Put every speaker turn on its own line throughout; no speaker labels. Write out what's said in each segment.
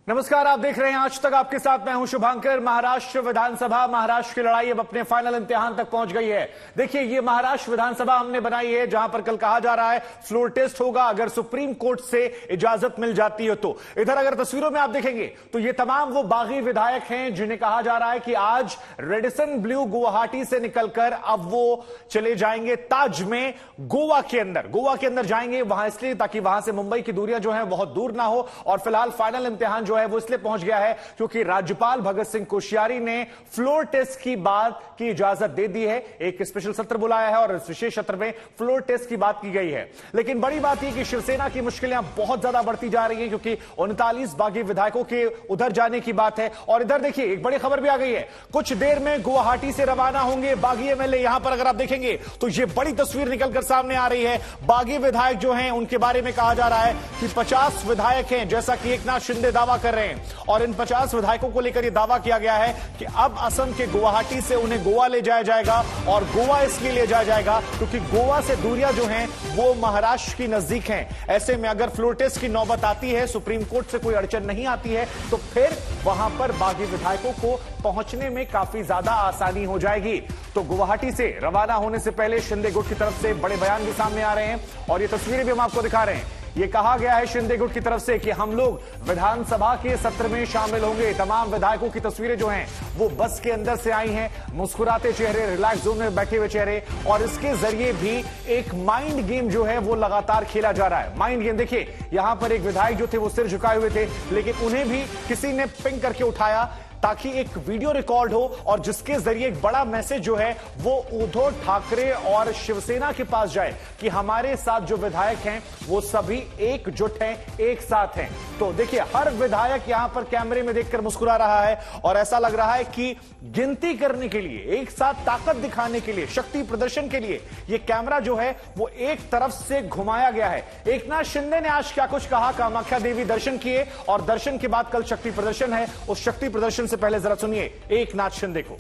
नमस्कार, आप देख रहे हैं आज तक। आपके साथ मैं हूं शुभांकर। महाराष्ट्र विधानसभा, महाराष्ट्र की लड़ाई अब अपने फाइनल इम्तिहान तक पहुंच गई है। देखिए, ये महाराष्ट्र विधानसभा हमने बनाई है जहां पर कल कहा जा रहा है फ्लोर टेस्ट होगा अगर सुप्रीम कोर्ट से इजाजत मिल जाती है तो। इधर अगर तस्वीरों में आप देखेंगे तो ये तमाम वो बागी विधायक हैं जिन्हें कहा जा रहा है कि आज रेडिसन ब्लू गुवाहाटी से निकलकर अब वो चले जाएंगे ताज में गोवा के अंदर जाएंगे। वहां इसलिए ताकि वहां से मुंबई की दूरियां जो है बहुत दूर ना हो। और फिलहाल फाइनल इम्तिहान है वो इसलिए पहुंच गया है क्योंकि राज्यपाल भगत सिंह कोश्यारी ने फ्लोर टेस्ट की बात की इजाजत दे दी है। एक स्पेशल सत्र बुलाया है और इस विशेष सत्र में फ्लोर टेस्ट की बात की गई है। लेकिन बड़ी बात यह कि शिवसेना की मुश्किलें बहुत ज्यादा बढ़ती जा रही हैं क्योंकि 39 बागी विधायकों के उधर जाने की बात है। और इधर देखिए, एक बड़ी खबर भी आ गई है। कुछ देर में गुवाहाटी से रवाना होंगे बागी एमएलए। यहां पर अगर आप देखेंगे तो यह बड़ी तस्वीर निकलकर सामने आ रही है। बागी विधायक जो हैं उनके बारे में कहा जा रहा है कि 50 विधायक हैं, जैसा कि एकनाथ शिंदे दावा कर रहे हैं। और इन 50 विधायकों को लेकर यह दावा किया गया है कि अब असम के गुवाहाटी से उन्हें गोवा ले जाया जाएगा। और गोवा इसलिए ले जाया जाएगा क्योंकि गोवा से दूरियां जो हैं वो महाराष्ट्र की नजदीक हैं। ऐसे में अगर फ्लोर टेस्ट की नौबत आती है, सुप्रीम कोर्ट से कोई अड़चन नहीं आती है, तो फिर वहां पर बागी विधायकों को पहुंचने में काफी ज्यादा आसानी हो जाएगी। तो गुवाहाटी से रवाना होने से पहले शिंदे गुट की तरफ से बड़े बयान भी सामने आ रहे हैं और ये तस्वीरें भी हम आपको दिखा रहे हैं। ये कहा गया है शिंदे गुट की तरफ से कि हम लोग विधानसभा के सत्र में शामिल होंगे। तमाम विधायकों की तस्वीरें जो हैं वो बस के अंदर से आई हैं, मुस्कुराते चेहरे, रिलैक्स जोन में बैठे हुए चेहरे। और इसके जरिए भी एक माइंड गेम जो है वो लगातार खेला जा रहा है। माइंड गेम देखिए, यहां पर एक विधायक जो थे वो सिर झुकाए हुए थे, लेकिन उन्हें भी किसी ने पिंग करके उठाया ताकि एक वीडियो रिकॉर्ड हो और जिसके जरिए एक बड़ा मैसेज जो है वो उद्धव ठाकरे और शिवसेना के पास जाए कि हमारे साथ जो विधायक हैं वो सभी एकजुट हैं, एक साथ हैं। तो देखिए, हर विधायक यहां पर कैमरे में देखकर मुस्कुरा रहा है और ऐसा लग रहा है कि गिनती करने के लिए, एक साथ ताकत दिखाने के लिए, शक्ति प्रदर्शन के लिए ये कैमरा जो है वो एक तरफ से घुमाया गया है। एकनाथ शिंदे ने आज क्या कुछ कहा, कामाख्या देवी दर्शन किए और दर्शन के बाद कल शक्ति प्रदर्शन है। उस शक्ति प्रदर्शन से पहले जरा सुनिए एकनाथ शिंदे को।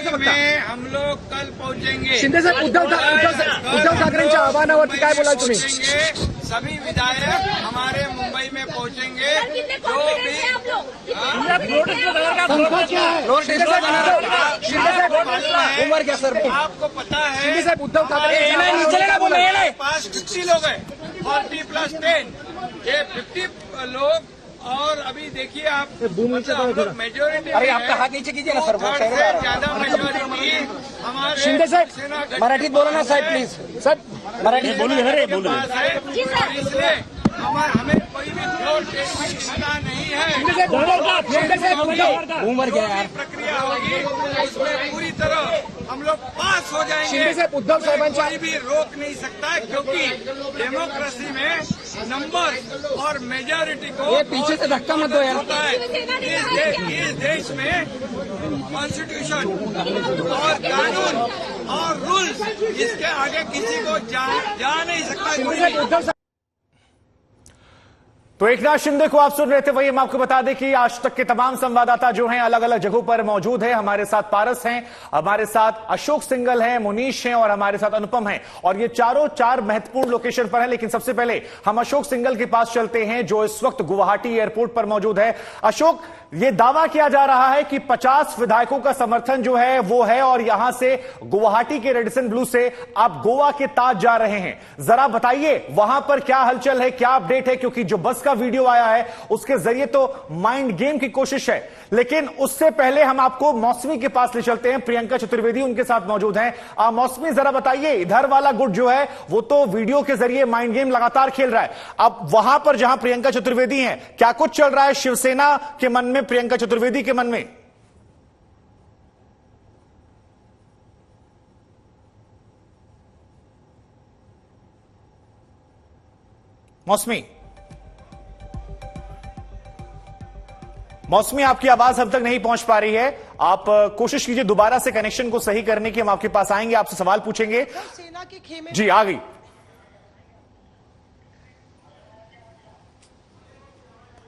में हम लोग कल पहुंचेंगे।
शिंदे साहेब, उद्धव ठाकरेंच्या आव्हानावरती काय बोलाल तुम्ही?
सभी विधायक हमारे मुंबई में पहुंचेंगे। जो भी
उम्र क्या सर?
आपको पता है
शिंदे साहेब, उद्धव ठाकरे
पास 50 लोग हैं, 40 + 10 ये 50 लोग। और अभी देखिए आप, मेजोरिटी।
अरे आपका हाथ नीचे कीजिए ना सर,
ज्यादा मेजोरिटी हमारे
शिंदे साहेब मराठीत बोला ना साहेब, प्लीज सर मराठीत बोलू ना।
इसलिए हमें कोई भी फ्लोर टेस्ट की चिंता नहीं है।
उम्र क्या है?
प्रक्रिया होगी उसमें पूरी तरह हम लोग पास हो जाएंगे।
शिंदे साहेब, उद्धव साहेबांच्या
कोई भी रोक नहीं सकता है क्योंकि डेमोक्रेसी में नंबर और मेजोरिटी को
ये पीछे से धक्का मत दो यार।
होता है। इस देश में कॉन्स्टिट्यूशन और कानून और रूल्स, इसके आगे किसी को जा नहीं सकता।
तो एकनाथ शिंदे को आप सुन रहे थे। वही हम आपको बता दें कि आज तक के तमाम संवाददाता जो हैं अलग अलग जगहों पर मौजूद हैं। हमारे साथ पारस हैं, हमारे साथ अशोक सिंघल हैं, मुनीश हैं और हमारे साथ अनुपम हैं। और ये चारों 4 महत्वपूर्ण लोकेशन पर हैं। लेकिन सबसे पहले हम अशोक सिंघल के पास चलते हैं जो इस वक्त गुवाहाटी एयरपोर्ट पर मौजूद है। अशोक, ये दावा किया जा रहा है कि 50 विधायकों का समर्थन जो है वो है और यहां से गुवाहाटी के रेडिसन ब्लू से आप गोवा के ताज जा रहे हैं। जरा बताइए वहां पर क्या हलचल है, क्या अपडेट है? क्योंकि जो बस का वीडियो आया है उसके जरिए तो माइंड गेम की कोशिश है, लेकिन उससे पहले हम आपको मौसमी के पास ले चलते हैं। प्रियंका चतुर्वेदी उनके साथ मौजूद हैं। मौसमी, जरा बताइए, इधर वाला गुट जो है वो तो वीडियो के जरिए माइंड गेम लगातार खेल रहा है। अब वहां पर जहां प्रियंका चतुर्वेदी हैं, क्या कुछ चल रहा है शिवसेना के मन में, प्रियंका चतुर्वेदी के मन में? मौसमी, आपकी आवाज अब तक नहीं पहुंच पा रही है। आप कोशिश कीजिए दोबारा से कनेक्शन को सही करने की। हम आपके पास आएंगे, आपसे सवाल पूछेंगे।
सेना के खेमे
जी, आ गई।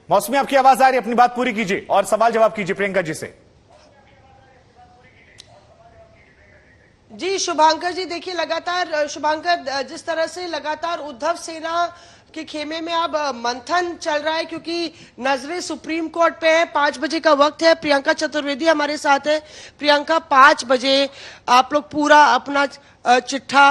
मौसमी, आपकी आवाज आ रही है, अपनी बात पूरी कीजिए और सवाल जवाब कीजिए प्रियंका जी से।
जी शुभांकर जी, देखिए लगातार शुभांकर, जिस तरह से लगातार उद्धव सेना के खेमे में अब मंथन चल रहा है, क्योंकि नजरें सुप्रीम कोर्ट पे है। 5 बजे का वक्त है। प्रियंका चतुर्वेदी हमारे साथ है। प्रियंका, 5 बजे आप लोग पूरा अपना चिट्ठा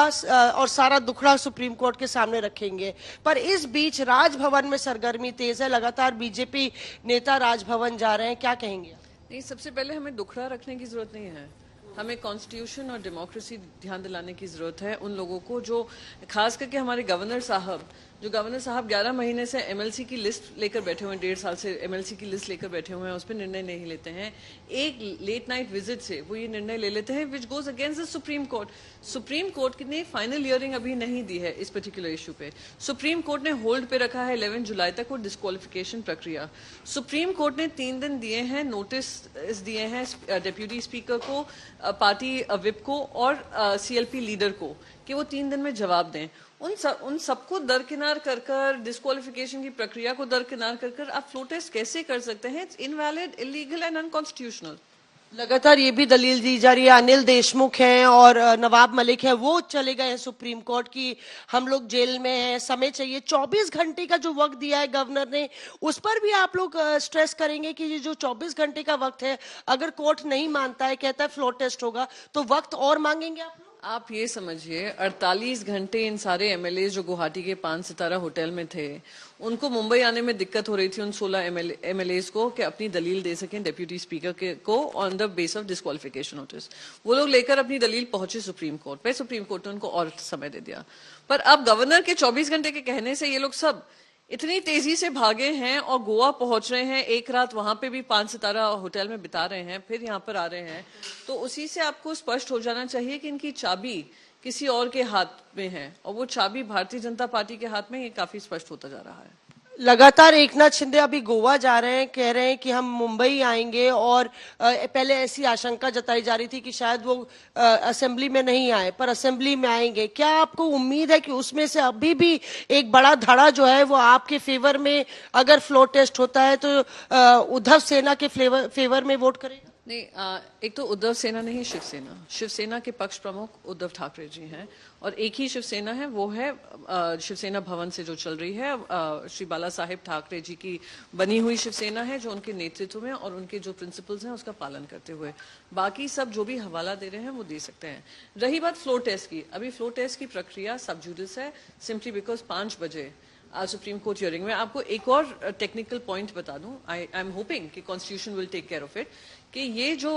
और सारा दुखड़ा सुप्रीम कोर्ट के सामने रखेंगे, पर इस बीच राजभवन में सरगर्मी तेज है। लगातार बीजेपी नेता राजभवन जा रहे हैं, क्या कहेंगे?
नहीं, सबसे पहले हमें दुखड़ा रखने की जरूरत नहीं है। हमें कॉन्स्टिट्यूशन और डेमोक्रेसी ध्यान दिलाने की जरूरत है उन लोगों को जो, खास करके हमारे गवर्नर साहब 11 महीने से एमएलसी की लिस्ट लेकर बैठे हुए हैं, 1.5 साल से एमएलसी की लिस्ट लेकर बैठे हुए हैं, उस पर निर्णय नहीं लेते हैं। एक लेट नाइट विजिट से वो ये निर्णय ले लेते हैं which goes against the supreme court. Supreme court ने फाइनल हियरिंग अभी नहीं दी है इस पर्टिकुलर इशू पे। सुप्रीम कोर्ट ने होल्ड पे रखा है 11 जुलाई तक और डिस्क्वालिफिकेशन प्रक्रिया। सुप्रीम कोर्ट ने 3 दिन दिए हैं, नोटिस दिए हैं डेप्यूटी स्पीकर को, पार्टी विप को और सीएलपी लीडर को कि वो 3 दिन में जवाब दें। उन सबको दरकिनार कर डिस्क्वालिफिकेशन की प्रक्रिया को दरकिनार कर आप फ्लो टेस्ट कैसे कर सकते हैं? It's invalid, illegal and unconstitutional.
लगातार ये भी दलील दी जा रही है, अनिल देशमुख हैं और नवाब मलिक है, वो चले गए हैं सुप्रीम कोर्ट की, हम लोग जेल में हैं, समय चाहिए। 24 घंटे का जो वक्त दिया है गवर्नर ने, उस पर भी आप लोग स्ट्रेस करेंगे कि ये जो 24 घंटे का वक्त है, अगर कोर्ट नहीं मानता है, कहता है फ्लोर टेस्ट होगा, तो वक्त और मांगेंगे आप लोग?
आप ये समझिए 48 घंटे इन सारे एमएलए जो गुवाहाटी के 5 सितारा होटल में थे, उनको मुंबई आने में दिक्कत हो रही थी उन 16 एमएलए को कि अपनी दलील दे सकें डेप्यूटी स्पीकर को on the base of disqualification notice. वो लोग लेकर अपनी दलील पहुंचे सुप्रीम कोर्ट पे, सुप्रीम कोर्ट ने उनको और समय दे दिया। पर अब गवर्नर के 24 घंटे के कहने से ये लोग सब इतनी तेजी से भागे हैं और गोवा पहुंच रहे हैं, एक रात वहां पे भी 5 सितारा होटल में बिता रहे हैं, फिर यहाँ पर आ रहे हैं, तो उसी से आपको स्पष्ट हो जाना चाहिए कि इनकी चाबी किसी और के हाथ में है और वो चाबी भारतीय जनता पार्टी के हाथ में, ये काफी स्पष्ट होता जा रहा है।
लगातार एकनाथ शिंदे अभी गोवा जा रहे हैं, कह रहे हैं कि हम मुंबई आएंगे, और पहले ऐसी आशंका जताई जा रही थी कि शायद वो असेंबली में नहीं आए, पर असेंबली में आएंगे। क्या आपको उम्मीद है कि उसमें से अभी भी एक बड़ा धड़ा जो है वो आपके फेवर में, अगर फ्लोर टेस्ट होता है तो उद्धव सेना के फेवर में वोट करेगा?
नहीं, एक तो उद्धव सेना नहीं, शिवसेना के पक्ष प्रमुख उद्धव ठाकरे जी हैं और एक ही शिवसेना है, वो है शिवसेना भवन से जो चल रही है, श्री बाला साहेब ठाकरे जी की बनी हुई शिवसेना है, जो उनके नेतृत्व में और उनके जो प्रिंसिपल्स हैं उसका पालन करते हुए। बाकी सब जो भी हवाला दे रहे हैं वो दे सकते हैं। रही बात फ्लोर टेस्ट की, अभी फ्लोर टेस्ट की प्रक्रिया सब जुडिस है, सिंपली बिकॉज 5 बजे सुप्रीम कोर्ट हियरिंग में। आपको एक और टेक्निकल पॉइंट बता दूं, आई एम होपिंग कि constitution will take care of it, कि ये जो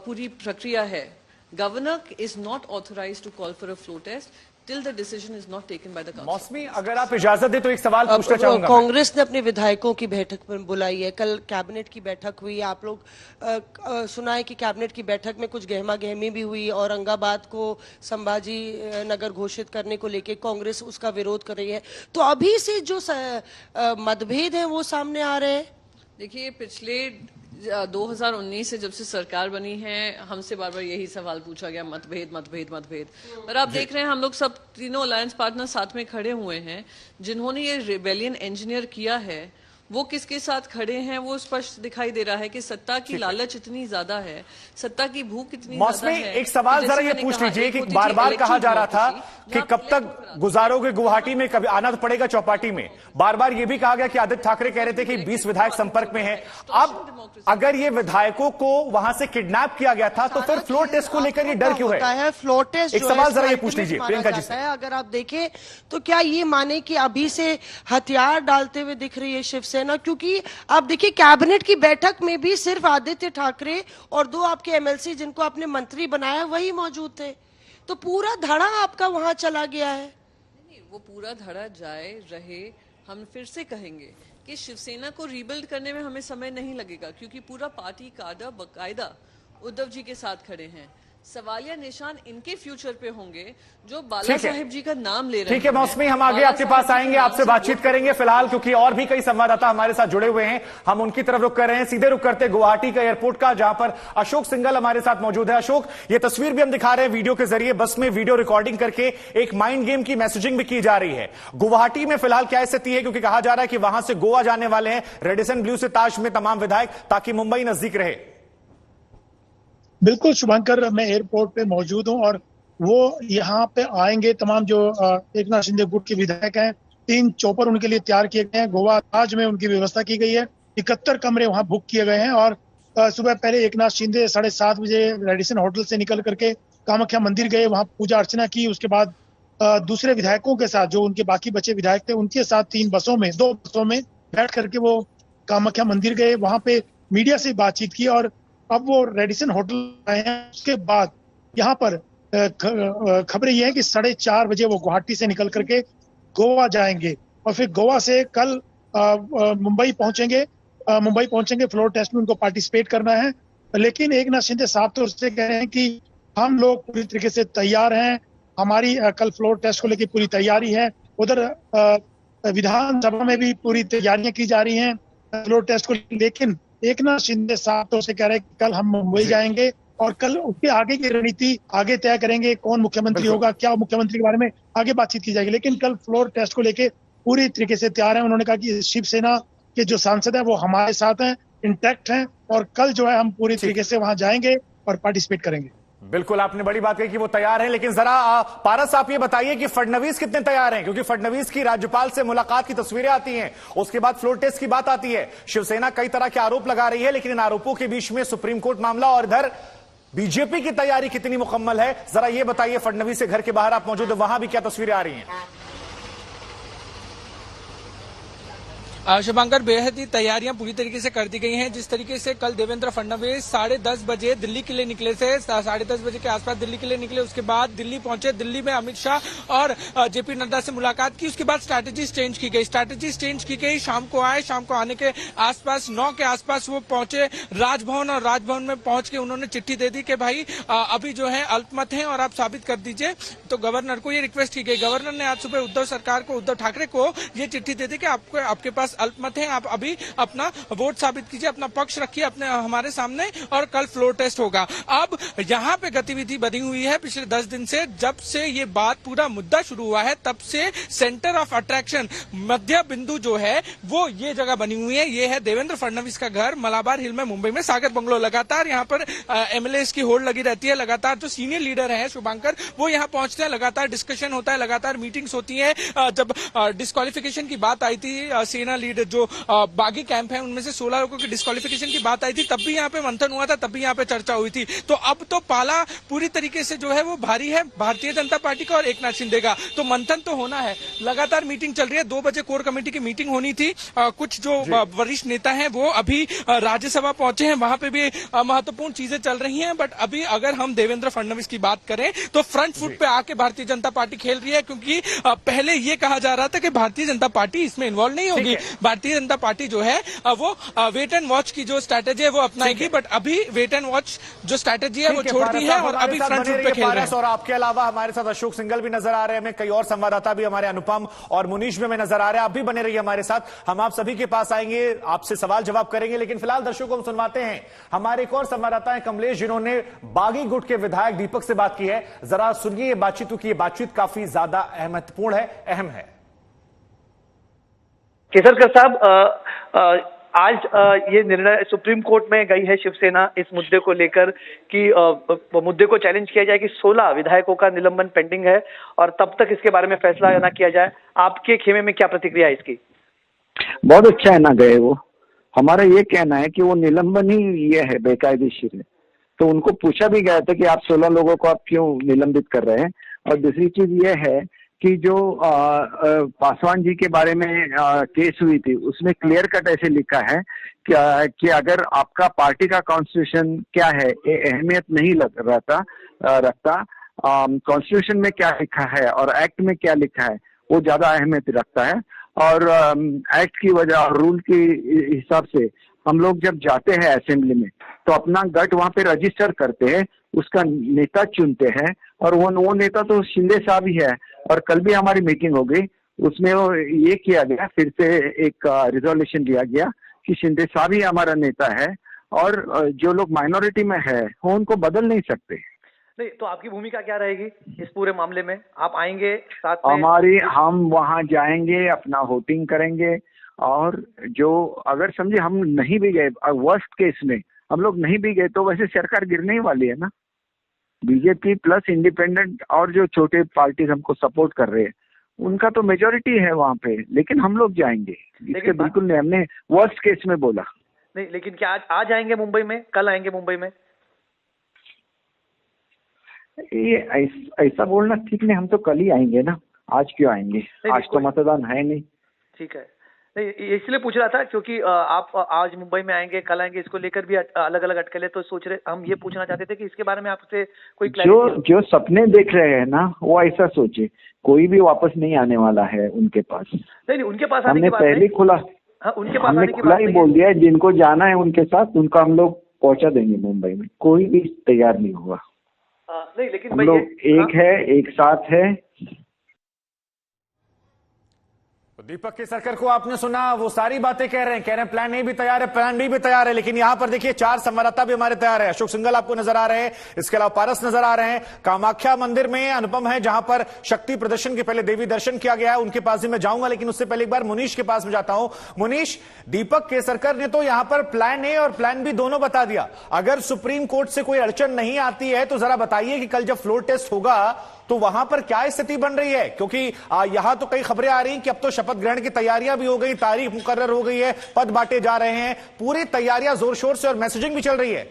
पूरी प्रक्रिया है, governor is not authorised to call for a floor test till the decision is not taken by the council.
मौसमी, अगर आप इजाजत दे तो एक सवाल पूछना चाहूंगा।
कांग्रेस ने अपने विधायकों की बैठक में बुलाई है, कल कैबिनेट की बैठक हुई, आप लोग सुना है कि कैबिनेट की बैठक में कुछ गहमा गहमी भी हुई, औरंगाबाद को संभाजी नगर घोषित करने को लेके कांग्रेस उसका विरोध कर रही है, तो अभी से जो मतभेद है वो सामने आ रहे हैं।
देखिए, पिछले 2019 से जब से सरकार बनी है, हमसे बार बार यही सवाल पूछा गया, मतभेद। पर आप देख रहे हैं हम लोग सब तीनों अलायंस पार्टनर साथ में खड़े हुए हैं। जिन्होंने ये रिबेलियन इंजीनियर किया है वो किसके साथ खड़े हैं वो स्पष्ट दिखाई दे रहा है कि सत्ता की लालच इतनी ज्यादा है, सत्ता की भूख इतनी ज्यादा है।
एक सवाल जरा ये पूछ लीजिए कि बार बार कहा जा रहा था कि कब तक गुजारोगे गुवाहाटी में, कभी आना तो पड़ेगा चौपाटी में। बार बार ये भी कहा गया कि आदित्य ठाकरे कह रहे थे कि 20 विधायक संपर्क में हैं। अब अगर ये विधायकों को वहां से किडनैप किया गया था तो फिर फ्लोर टेस्ट को लेकर ये डर क्यों है?
फ्लोर टेस्ट
एक सवाल जरा ये पूछ लीजिए प्रियंका जी से।
अगर आप देखें तो क्या ये माने कि अभी से हथियार डालते हुए दिख रही है शिवसेना? क्योंकि आप देखिए कैबिनेट की बैठक में भी सिर्फ आदित्य ठाकरे और 2 आपके एमएलसी जिनको आपने मंत्री बनाया वही मौजूद थे, तो पूरा धड़ा आपका वहां चला गया है।
नहीं, वो पूरा धड़ा जाए रहे, हम फिर से कहेंगे कि शिवसेना को रीबिल्ड करने में हमें समय नहीं लगेगा, क्योंकि पूरा पार्टी काडर बकायदा उद्धव जी के साथ खड़े हैं। सवालिया निशान इनके फ्यूचर पे होंगे जो बाला साहेब जी का नाम ले रहे हैं।
ठीक है मौसमी, हम आगे आपके पास आएंगे, आपसे बातचीत करेंगे। फिलहाल क्योंकि और भी कई संवाददाता हमारे साथ जुड़े हुए हैं, हम उनकी तरफ रुख कर रहे हैं। सीधे रुख करते गुवाहाटी का एयरपोर्ट का, जहां पर अशोक सिंघल हमारे साथ मौजूद है। अशोक, ये तस्वीर भी हम दिखा रहे हैं वीडियो के जरिए, बस में वीडियो रिकॉर्डिंग करके एक माइंड गेम की मैसेजिंग भी की जा रही है। गुवाहाटी में फिलहाल क्या स्थिति है, क्योंकि कहा जा रहा है कि वहां से गोवा जाने वाले हैं रेडिसन ब्लू से ताज में तमाम विधायक, ताकि मुंबई नजदीक रहे।
बिल्कुल शुभंकर, मैं एयरपोर्ट पे मौजूद हूं और वो यहाँ पे आएंगे। तमाम जो एक नाथ शिंदे गुट के विधायक हैं, 3 चौपर उनके लिए तैयार किए गए हैं। गोवा ताज में उनकी व्यवस्था की गई है। 71 कमरे वहाँ बुक किए गए हैं और सुबह पहले एक नाथ शिंदे 7:30 बजे रेडिसन होटल से निकल करके कामाख्या मंदिर गए, वहाँ पूजा अर्चना की। उसके बाद दूसरे विधायकों के साथ, जो उनके बाकी बचे विधायक थे, उनके साथ 2 बसों में बैठ करके वो कामाख्या मंदिर गए। वहाँ पे मीडिया से बातचीत की और अब वो रेडिसन होटल आए हैं। उसके बाद यहाँ पर खबरें ये है कि 4:30 बजे वो गुवाहाटी से निकल करके गोवा जाएंगे और फिर गोवा से कल मुंबई पहुंचेंगे। फ्लोर टेस्ट में उनको पार्टिसिपेट करना है। लेकिन एक नाथ शिंदे साफ तौर से कह रहे हैं कि हम लोग पूरी तरीके से तैयार हैं, हमारी कल फ्लोर टेस्ट को लेकर पूरी तैयारी है। उधर विधानसभा में भी पूरी तैयारियां की जा रही हैं फ्लोर टेस्ट को। लेकिन एक नाथ शिंदे साफ तौर से कह रहे हैं कि कल हम मुंबई जाएंगे और कल उसके आगे की रणनीति आगे तय करेंगे, कौन मुख्यमंत्री होगा, क्या मुख्यमंत्री के बारे में आगे बातचीत की जाएगी। लेकिन कल फ्लोर टेस्ट को लेके पूरी तरीके से तैयार है। उन्होंने कहा कि शिवसेना के जो सांसद हैं वो हमारे साथ हैं, इंटैक्ट हैं और कल जो है हम पूरी तरीके से वहां जाएंगे और पार्टिसिपेट करेंगे।
बिल्कुल, आपने बड़ी बात कही कि वो तैयार हैं, लेकिन जरा पारस आप ये बताइए कि फडणवीस कितने तैयार हैं, क्योंकि फडणवीस की राज्यपाल से मुलाकात की तस्वीरें आती हैं, उसके बाद फ्लोर टेस्ट की बात आती है। शिवसेना कई तरह के आरोप लगा रही है, लेकिन इन आरोपों के बीच में सुप्रीम कोर्ट मामला और इधर बीजेपी की तैयारी कितनी मुकम्मल है, जरा ये बताइए। फडणवीस के घर के बाहर आप मौजूद है, वहां भी क्या तस्वीरें आ रही हैं?
शुभंकर, बेहद ही तैयारियां पूरी तरीके से कर दी गई हैं। जिस तरीके से कल देवेंद्र फडणवीस 10:30 बजे दिल्ली के लिए निकले थे, 10:30 बजे के आसपास दिल्ली के लिए निकले, उसके बाद दिल्ली पहुंचे, दिल्ली में अमित शाह और जेपी नड्डा से मुलाकात की। उसके बाद स्ट्रैटेजी चेंज की गई, शाम को आने के आसपास 9 के आसपास वो पहुंचे राजभवन और राजभवन में पहुंच के उन्होंने चिट्ठी दे दी कि भाई अभी जो है अल्पमत है और आप साबित कर दीजिए। तो गवर्नर को ये रिक्वेस्ट की गई। गवर्नर ने आज सुबह उद्धव ठाकरे को ये चिट्ठी दे दी कि आपके पास अल्पमत है, आप अभी अपना वोट साबित कीजिए, अपना पक्ष रखिए हमारे सामने और कल फ्लोर टेस्ट होगा। अब यहाँ पे गतिविधि बनी हुई है पिछले 10 दिन से, जब से ये बात पूरा मुद्दा शुरू हुआ है तब से सेंटर ऑफ अट्रैक्शन, मध्य बिंदु जो है वो ये जगह बनी हुई है। ये है देवेंद्र फडणवीस का घर मलाबार हिल में मुंबई में, सागर बंगलो। लगातार यहाँ पर एमएलए की होड़ लगी रहती है, लगातार जो सीनियर लीडर है शुभांकर वो यहाँ पहुंचते हैं, लगातार डिस्कशन होता है, लगातार मीटिंग्स होती है। जब डिस्क्वालिफिकेशन की बात आई थी, सेना लीडर जो बागी कैंप है उनमें से 16 लोगों की डिस्क्वालिफिकेशन की बात आई थी, तब भी यहाँ पे मंथन हुआ था, तब भी यहाँ पे चर्चा हुई थी। तो अब तो पाला पूरी तरीके से जो है वो भारी है भारतीय जनता पार्टी का और एक नाथ शिंदे का। तो मंथन तो होना है, लगातार मीटिंग चल रही है। 2 बजे कोर कमेटी की मीटिंग होनी थी। कुछ जो वरिष्ठ नेता हैं वो अभी राज्यसभा पहुंचे हैं, वहां पे भी महत्वपूर्ण चीजें चल रही हैं। बट अभी अगर हम देवेंद्र फडणवीस की बात करें तो फ्रंट फुट पे आके भारतीय जनता पार्टी खेल रही है, क्योंकि पहले ये कहा जा रहा था कि भारतीय जनता पार्टी इसमें इन्वॉल्व नहीं होगी। भारतीय जनता पार्टी जो है वो वेट एंड वॉच की जो स्ट्रैटेजी है वो अपनाएगी, बट अभी वेट एंड वॉच जो स्ट्रैटेजी है वो छोड़ दी है और अभी फ्रंट फुट पे खेल रहे हैं।
और आपके अलावा हमारे साथ अशोक सिंघल भी नजर आ रहे हैं, हमें कई और संवाददाता भी, हमारे अनुपम और मुनीश भी हमें नजर आ रहे हैं। आप भी बने रहिए हमारे साथ, हम आप सभी के पास आएंगे, आपसे सवाल जवाब करेंगे। लेकिन फिलहाल दर्शकों को हम सुनवाते हैं हमारे एक और संवाददाता है कमलेश, जिन्होंने बागी गुट के विधायक दीपक से बात की है। जरा सुनिए ये बातचीत, क्योंकि ये बातचीत काफी ज्यादा महत्वपूर्ण है, अहम है।
केसरकर साहब, आज ये निर्णय सुप्रीम कोर्ट में गई है शिवसेना इस मुद्दे को लेकर कि मुद्दे को चैलेंज किया जाए कि 16 विधायकों का निलंबन पेंडिंग है और तब तक इसके बारे में फैसला न किया जाए। आपके खेमे में क्या प्रतिक्रिया है इसकी?
बहुत अच्छा है ना गए वो। हमारा ये कहना है कि वो निलंबन ही ये है, बेकायदेशीर है। तो उनको पूछा भी गया था कि आप 16 लोगों को आप क्यों निलंबित कर रहे हैं। और दूसरी चीज ये है कि जो पासवान जी के बारे में केस हुई थी उसमें क्लियर कट ऐसे लिखा है कि अगर आपका पार्टी का कॉन्स्टिट्यूशन क्या है ये अहमियत नहीं रखता, कॉन्स्टिट्यूशन में क्या लिखा है और एक्ट में क्या लिखा है वो ज्यादा अहमियत रखता है। और एक्ट की वजह और रूल के हिसाब से हम लोग जब जाते हैं असेंबली में तो अपना गट वहां पे रजिस्टर करते हैं, उसका नेता चुनते हैं और वो नेता तो शिंदे साहब ही है। और कल भी हमारी मीटिंग हो गई, उसमें वो ये किया गया, फिर से एक रिजोल्यूशन लिया गया कि शिंदे साहब ही हमारा नेता है और जो लोग माइनॉरिटी में है वो उनको बदल नहीं सकते।
नहीं तो आपकी भूमिका क्या रहेगी इस पूरे मामले में? आप आएंगे साथ में?
हम वहां जाएंगे, अपना वोटिंग करेंगे और जो अगर समझे हम नहीं भी गए, वर्स्ट केस में हम लोग नहीं भी गए तो वैसे सरकार गिरने ही वाली है ना। बीजेपी प्लस इंडिपेंडेंट और जो छोटे पार्टीज हमको सपोर्ट कर रहे हैं उनका तो मेजोरिटी है वहाँ पे, लेकिन हम लोग जाएंगे इसके बिल्कुल नहीं। हमने वर्स्ट केस में बोला
नहीं, लेकिन क्या आज आएंगे मुंबई में, कल आएंगे मुंबई में?
ये ऐसा बोलना ठीक नहीं। हम तो कल ही आएंगे ना, आज क्यों आएंगे? आज तो मतदान है नहीं।
ठीक है, नहीं इसलिए पूछ रहा था क्योंकि आप आज मुंबई में आएंगे, कल आएंगे, इसको लेकर भी अलग अलग अटकलें तो सोच रहे, हम ये पूछना चाहते थे कि इसके बारे में आपसे कोई
जो सपने देख रहे हैं ना वो ऐसा सोचे, कोई भी वापस नहीं आने वाला है उनके पास।
नहीं, उनके पास आने
हमने
की बात
पहले खुला,
उनके पास
हमने खुला ही बोल दिया है, जिनको जाना है उनके साथ उनको हम लोग पहुंचा देंगे मुंबई में। कोई भी तैयार नहीं हुआ।
नहीं, लेकिन
हम लोग एक है, एक साथ है।
दीपक केसरकर को आपने सुना, वो सारी बातें कह रहे हैं प्लान ए भी तैयार है, प्लान बी भी तैयार है, लेकिन यहां पर देखिए 4 संवाददाता भी हमारे तैयार है। अशोक सिंघल आपको नजर आ रहे हैं, इसके अलावा पारस नजर आ रहे हैं, कामाख्या मंदिर में अनुपम है जहां पर शक्ति प्रदर्शन के पहले देवी दर्शन किया गया है, उनके पास भी मैं जाऊंगा, लेकिन उससे पहले एक बार मुनीश के पास में जाता हूं। मुनीश, दीपक केसरकर ने तो यहां पर प्लान ए और प्लान बी दोनों बता दिया। अगर सुप्रीम कोर्ट से कोई अड़चन नहीं आती है तो जरा बताइए कि कल जब फ्लोर टेस्ट होगा तो वहां पर क्या स्थिति बन रही है, क्योंकि यहां तो कई खबरें आ रही हैं कि अब तो शपथ ग्रहण की तैयारियां भी हो गई, तारीख मुकर्रर हो गई है, पद बांटे जा रहे हैं, पूरी तैयारियां जोर शोर से और मैसेजिंग भी चल रही है।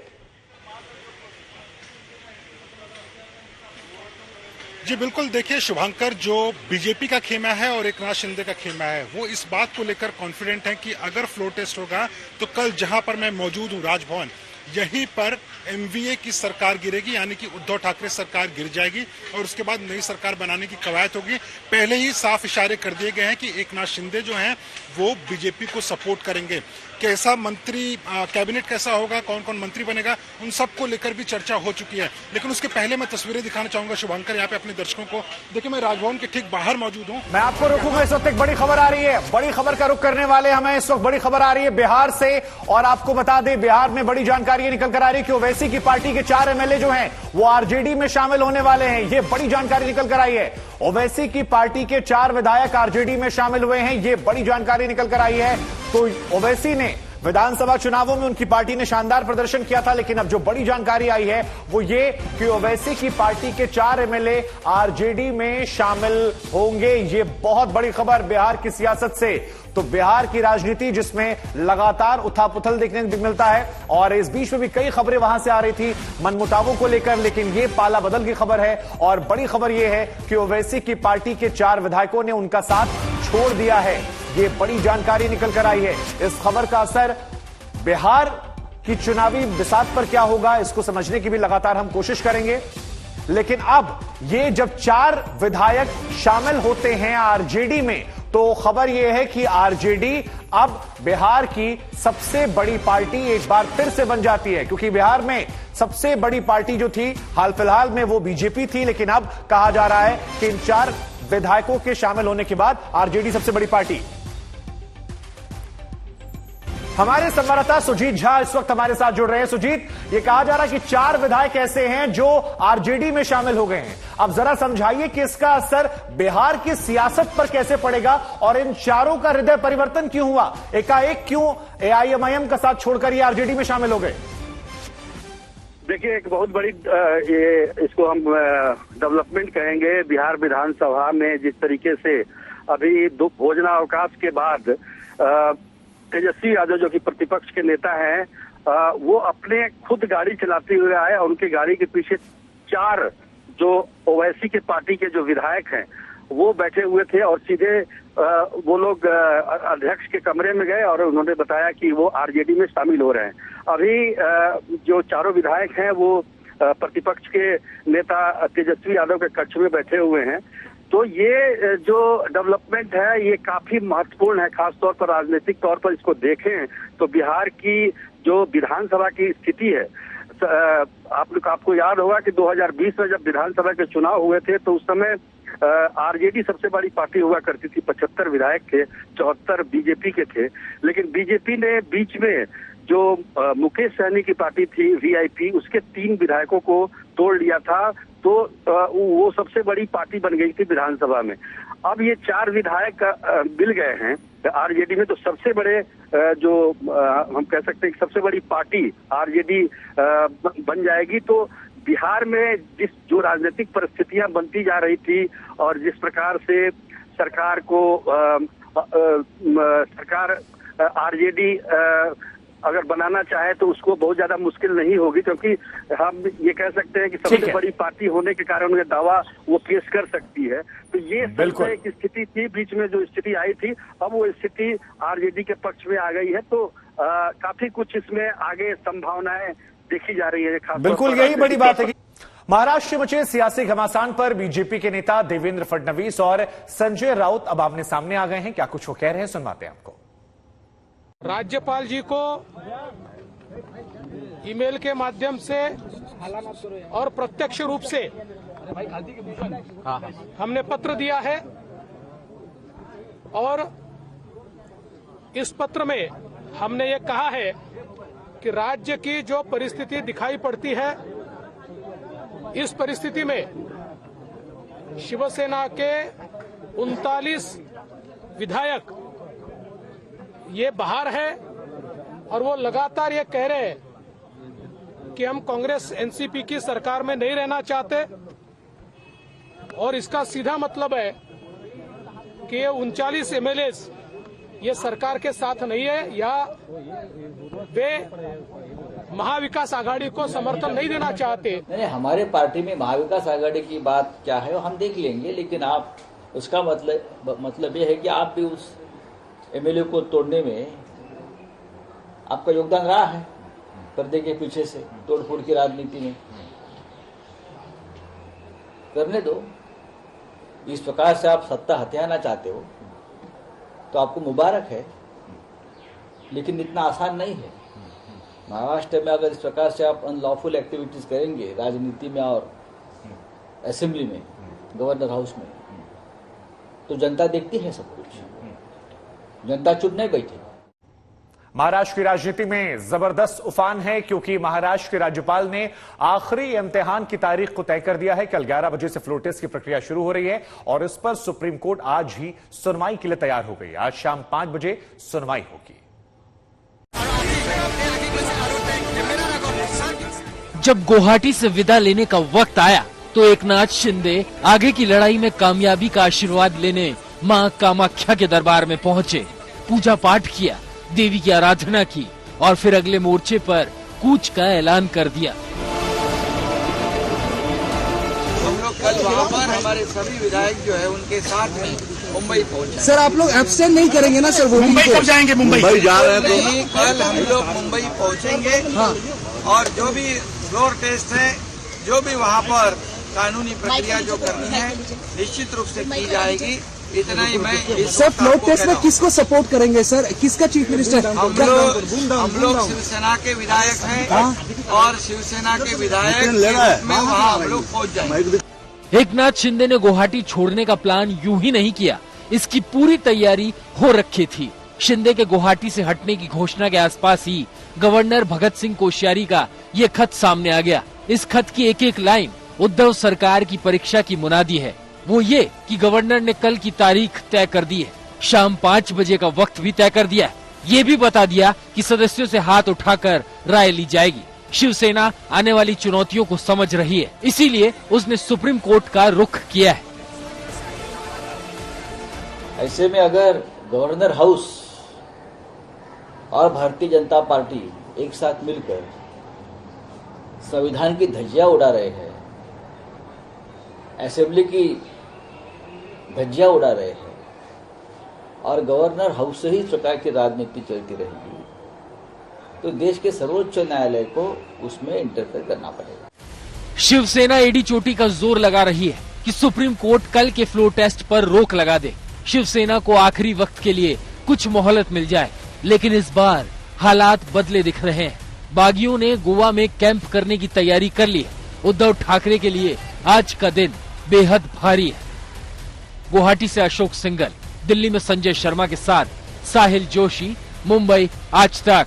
जी बिल्कुल, देखिए शुभांकर, जो बीजेपी का खेमा है और एकनाथ शिंदे का खेमा है वो इस बात को लेकर कॉन्फिडेंट है कि अगर फ्लोर टेस्ट होगा तो कल जहां पर मैं मौजूद हूं राजभवन, यहीं पर एमवीए की सरकार गिरेगी, यानी कि उद्धव ठाकरे सरकार गिर जाएगी और उसके बाद नई सरकार बनाने की कवायद होगी। पहले ही साफ इशारे कर दिए गए हैं कि एकनाथ शिंदे जो हैं वो बीजेपी को सपोर्ट करेंगे। कैसा मंत्री कैबिनेट कैसा होगा, कौन कौन मंत्री बनेगा, उन सब को लेकर भी चर्चा हो चुकी है। लेकिन उसके पहले मैं तस्वीरें दिखाना चाहूंगा शुभांकर यहाँ पे अपने दर्शकों को। देखिए मैं राजभवन के ठीक बाहर मौजूद हूँ।
मैं आपको रोकूंगा, इस वक्त एक बड़ी खबर आ रही है, बड़ी खबर का रुख करने वाले हमें। इस वक्त बड़ी खबर आ रही है बिहार से, और आपको बता दें बिहार में बड़ी जानकारी निकल कर आ रही है कि ओवैसी की पार्टी के 4 एमएलए जो हैं वो आरजेडी में शामिल होने वाले हैं। ये बड़ी जानकारी निकल कर आई है। ओवैसी की पार्टी के 4 विधायक आरजेडी में शामिल हुए हैं, ये बड़ी जानकारी निकल कर आई है। तो ओवैसी ने विधानसभा चुनावों में उनकी पार्टी ने शानदार प्रदर्शन किया था, लेकिन अब जो बड़ी जानकारी आई है वो ये कि ओवैसी की पार्टी के 4 एमएलए आरजेडी में शामिल होंगे। ये बहुत बड़ी खबर बिहार की सियासत से। तो बिहार की राजनीति जिसमें लगातार उथल-पुथल देखने को मिलता है, और इस बीच में भी कई खबरें वहां से आ रही थी मनमुटावों को लेकर, लेकिन ये पाला बदल की खबर है। और बड़ी खबर यह है कि ओवैसी की पार्टी के 4 विधायकों ने उनका साथ छोड़ दिया है। ये बड़ी जानकारी निकल कर आई है। इस खबर का असर बिहार की चुनावी बिसात पर क्या होगा, इसको समझने की भी लगातार हम कोशिश करेंगे। लेकिन अब ये जब 4 विधायक शामिल होते हैं आरजेडी में, तो खबर यह है कि आरजेडी अब बिहार की सबसे बड़ी पार्टी एक बार फिर से बन जाती है, क्योंकि बिहार में सबसे बड़ी पार्टी जो थी हाल फिलहाल में वो बीजेपी थी, लेकिन अब कहा जा रहा है कि इन 4 विधायकों के शामिल होने के बाद आरजेडी सबसे बड़ी पार्टी। हमारे संवाददाता सुजीत झा इस वक्त हमारे साथ जुड़ रहे हैं। सुजीत, ये कहा जा रहा है कि 4 विधायक ऐसे हैं जो आरजेडी में शामिल हो गए हैं। अब जरा समझाइए कि इसका असर बिहार की सियासत पर कैसे पड़ेगा, और इन 4 का हृदय परिवर्तन क्यों हुआ, एकाएक क्यों एआईएमआईएम का साथ छोड़कर ये आरजेडी में शामिल हो गए?
देखिए, एक बहुत बड़ी ये इसको हम डेवलपमेंट कहेंगे बिहार विधानसभा में। जिस तरीके से अभी भोजनावकाश के बाद तेजस्वी यादव जो कि प्रतिपक्ष के नेता हैं, वो अपने खुद गाड़ी चलाते हुए आए और उनके गाड़ी के पीछे 4 जो ओवैसी के पार्टी के जो विधायक हैं वो बैठे हुए थे, और सीधे वो लोग अध्यक्ष के कमरे में गए और उन्होंने बताया कि वो आरजेडी में शामिल हो रहे हैं। अभी जो 4 विधायक हैं वो प्रतिपक्ष के नेता तेजस्वी यादव के कक्ष में बैठे हुए हैं। तो ये जो डेवलपमेंट है ये काफी महत्वपूर्ण है, खासतौर पर राजनीतिक तौर पर इसको देखें तो बिहार की जो विधानसभा की स्थिति है, आपको याद होगा कि 2020 में जब विधानसभा के चुनाव हुए थे तो उस समय आरजेडी सबसे बड़ी पार्टी हुआ करती थी, 75 विधायक थे, 74 बीजेपी के थे। लेकिन बीजेपी ने बीच में जो मुकेश सहनी की पार्टी थी वीआईपी, उसके 3 विधायकों को तोड़ लिया था, तो वो सबसे बड़ी पार्टी बन गई थी विधानसभा में। अब ये 4 विधायक मिल गए हैं आरजेडी में, तो सबसे बड़े जो हम कह सकते हैं सबसे बड़ी पार्टी आरजेडी बन जाएगी। तो बिहार में जो राजनीतिक परिस्थितियां बनती जा रही थी और जिस प्रकार से सरकार को सरकार आरजेडी अगर बनाना चाहे तो उसको बहुत ज्यादा मुश्किल नहीं होगी, क्योंकि हम ये कह सकते हैं कि सबसे बड़ी पार्टी होने के कारण उनका दावा वो पेश कर सकती है। तो ये एक स्थिति थी, बीच में जो स्थिति आई थी, अब वो स्थिति आरजेडी के पक्ष में आ गई है। तो काफी कुछ इसमें आगे संभावनाएं देखी जा रही है।
बिल्कुल यही बड़ी बात है कि महाराष्ट्र मचे सियासी घमासान पर बीजेपी के नेता देवेंद्र फडणवीस और संजय राउत अब आमने सामने आ गए हैं। क्या कुछ वो कह रहे हैं, सुनवाते हैं आपको।
राज्यपाल जी को ईमेल के माध्यम से और प्रत्यक्ष रूप से हमने पत्र दिया है और इस पत्र में हमने ये कहा है कि राज्य की जो परिस्थिति दिखाई पड़ती है, इस परिस्थिति में शिवसेना के 39 विधायक ये बाहर है और वो लगातार ये कह रहे हैं कि हम कांग्रेस एनसीपी की सरकार में नहीं रहना चाहते, और इसका सीधा मतलब है कि ये 39 एमएलए ये सरकार के साथ नहीं है या वे महाविकास आघाड़ी को समर्थन नहीं देना चाहते।
नहीं, हमारे पार्टी में महाविकास आघाड़ी की बात क्या है वो हम देख लेंगे, लेकिन आप उसका मतलब ये है कि आप भी उस एमएलए को तोड़ने में आपका योगदान रहा है, पर्दे के पीछे से तोड़फोड़ की राजनीति में। करने दो, इस प्रकार से आप सत्ता हथियाना चाहते हो तो आपको मुबारक है, लेकिन इतना आसान नहीं है। महाराष्ट्र में अगर इस प्रकार से आप अनलॉफुल एक्टिविटीज करेंगे राजनीति में और असेंबली में, गवर्नर हाउस में, तो जनता देखती है सब कुछ, जनता चुप नहीं बैठी।
महाराष्ट्र की राजनीति में जबरदस्त उफान है, क्योंकि महाराष्ट्र के राज्यपाल ने आखिरी इम्तिहान की तारीख को तय कर दिया है। कल 11 बजे से फ्लोर टेस्ट की प्रक्रिया शुरू हो रही है और इस पर सुप्रीम कोर्ट आज ही सुनवाई के लिए तैयार हो गई। आज शाम 5 बजे सुनवाई होगी।
जब गुवाहाटी से विदा लेने का वक्त आया तो एकनाथ शिंदे आगे की लड़ाई में कामयाबी का आशीर्वाद लेने मां कामाख्या के दरबार में पहुंचे, पूजा पाठ किया, देवी की आराधना की और फिर अगले मोर्चे पर कूच का ऐलान कर दिया।
हम लोग कल वहाँ पर हमारे सभी विधायक जो है उनके साथ में मुंबई पहुंचे।
सर आप लोग एब्सेंट नहीं करेंगे ना सर?
मुंबई कब जाएंगे? मुंबई
जा रहे हैं तो कल हम लोग मुंबई पहुंचेंगे। हाँ। और जो भी फ्लोर टेस्ट है, जो भी वहाँ पर कानूनी प्रक्रिया जो करनी है निश्चित रूप से की जाएगी। इतना ही मैं
सर फ्लोर टेस्ट में किसको सपोर्ट करेंगे सर? किसका चीफ मिनिस्टर?
हम लोग शिवसेना के विधायक हैं और शिवसेना के विधायक में वहाँ हम लोग पहुँच जाएंगे।
एकनाथ शिंदे ने गुवाहाटी छोड़ने का प्लान यूं ही नहीं किया, इसकी पूरी तैयारी हो रखी थी। शिंदे के गुवाहाटी से हटने की घोषणा के आसपास ही गवर्नर भगत सिंह कोश्यारी का ये खत सामने आ गया। इस खत की एक एक लाइन उद्धव सरकार की परीक्षा की मुनादी है। वो ये कि गवर्नर ने कल की तारीख तय कर दी है, शाम 5 बजे का वक्त भी तय कर दिया है। ये भी बता दिया कि सदस्यों से हाथ उठाकर राय ली जाएगी। शिवसेना आने वाली चुनौतियों को समझ रही है, इसीलिए उसने सुप्रीम कोर्ट का रुख किया है।
ऐसे में अगर गवर्नर हाउस और भारतीय जनता पार्टी एक साथ मिलकर संविधान की धज्जियां उड़ा रहे हैं, असेंबली की धज्जियां उड़ा रहे हैं और गवर्नर हाउस से ही इस प्रकार की राजनीति चलती रहेगी, तो देश के सर्वोच्च न्यायालय को उसमें इंटरफेयर करना पड़ेगा।
शिवसेना एडी चोटी का जोर लगा रही है कि सुप्रीम कोर्ट कल के फ्लोर टेस्ट पर रोक लगा दे, शिवसेना को आखिरी वक्त के लिए कुछ मोहलत मिल जाए। लेकिन इस बार हालात बदले दिख रहे हैं। बागियों ने गोवा में कैंप करने की तैयारी कर ली है। उद्धव ठाकरे के लिए आज का दिन बेहद भारी है। गुवाहाटी से अशोक सिंघल, दिल्ली में संजय शर्मा के साथ साहिल जोशी, मुंबई, आज तक।